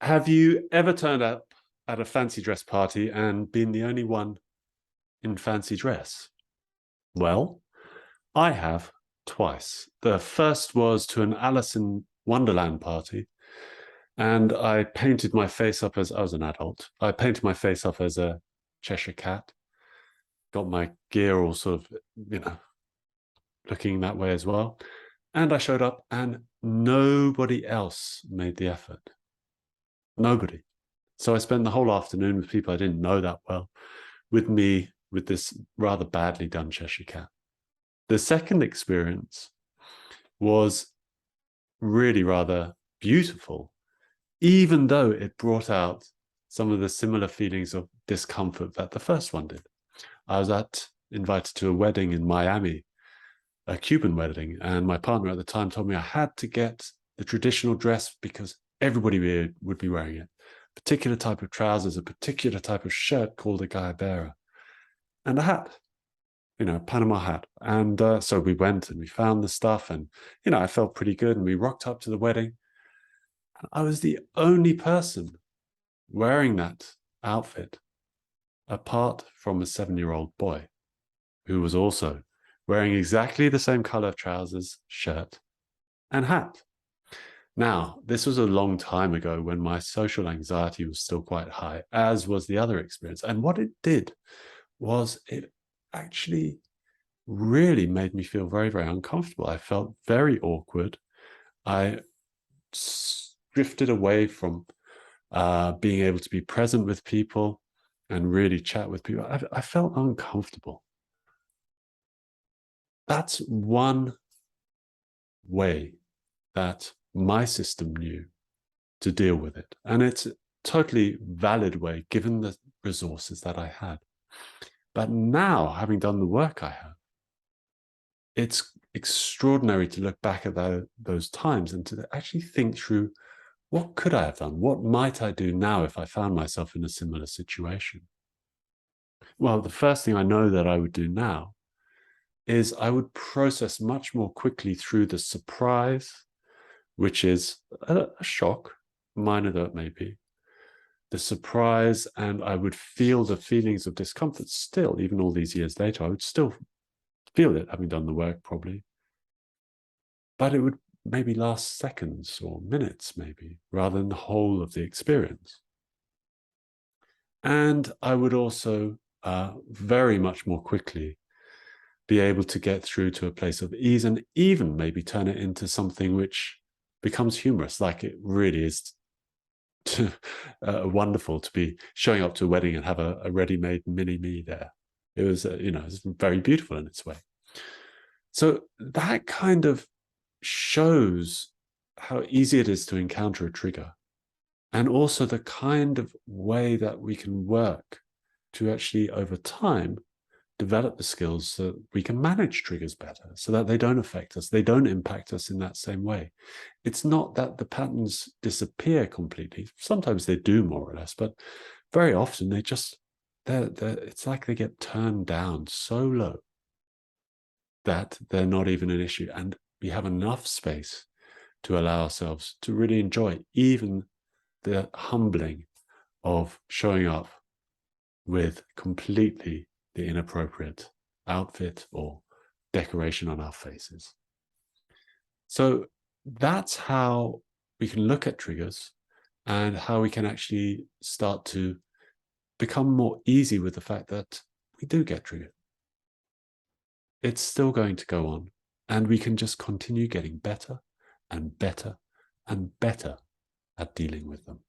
Have you ever turned up at a fancy dress party and been the only one in fancy dress? Well, I have twice. The first was to an Alison Wonderland party, and I painted my face up as I was an adult. I painted my face up as a Cheshire cat, got my gear all sort of, looking that way as well. And I showed up, and nobody else made the effort. Nobody. So I spent the whole afternoon with people I didn't know that well, with me with this rather badly done Cheshire cat. The second experience was really rather beautiful, even though it brought out some of the similar feelings of discomfort that the first one did. I was invited to a wedding in Miami, a Cuban wedding, and my partner at the time told me I had to get the traditional dress because everybody would be wearing it. A particular type of trousers, a particular type of shirt called a gayabera, and a hat, Panama hat. And so we went and we found the stuff, and, I felt pretty good, and we rocked up to the wedding. And I was the only person wearing that outfit, apart from a 7-year-old boy who was also wearing exactly the same color of trousers, shirt, and hat. Now, this was a long time ago when my social anxiety was still quite high, as was the other experience. And what it did was it actually really made me feel very, very uncomfortable. I felt very awkward. I drifted away from being able to be present with people and really chat with people. I felt uncomfortable. That's one way that my system knew to deal with it. And it's a totally valid way given the resources that I had. But now, having done the work I have, it's extraordinary to look back at those times and to actually think through, what could I have done? What might I do now if I found myself in a similar situation? Well, the first thing I know that I would do now is I would process much more quickly through the surprise, which is a shock, minor though it may be, the surprise, and I would feel the feelings of discomfort still, even all these years later. I would still feel it, having done the work probably, but it would maybe last seconds or minutes maybe, rather than the whole of the experience. And I would also very much more quickly be able to get through to a place of ease, and even maybe turn it into something which becomes humorous, like it really is wonderful to be showing up to a wedding and have a ready-made mini me there. It was, it was very beautiful in its way. So that kind of shows how easy it is to encounter a trigger, and also the kind of way that we can work to actually, over time, develop the skills so we can manage triggers better, so that they don't affect us, they don't impact us in that same way. It's not that the patterns disappear completely. Sometimes they do, more or less, but very often they just, it's like they get turned down so low that they're not even an issue. And we have enough space to allow ourselves to really enjoy even the humbling of showing up with completely the inappropriate outfit or decoration on our faces. So that's how we can look at triggers, and how we can actually start to become more easy with the fact that we do get triggered. It's still going to go on, and we can just continue getting better and better and better at dealing with them.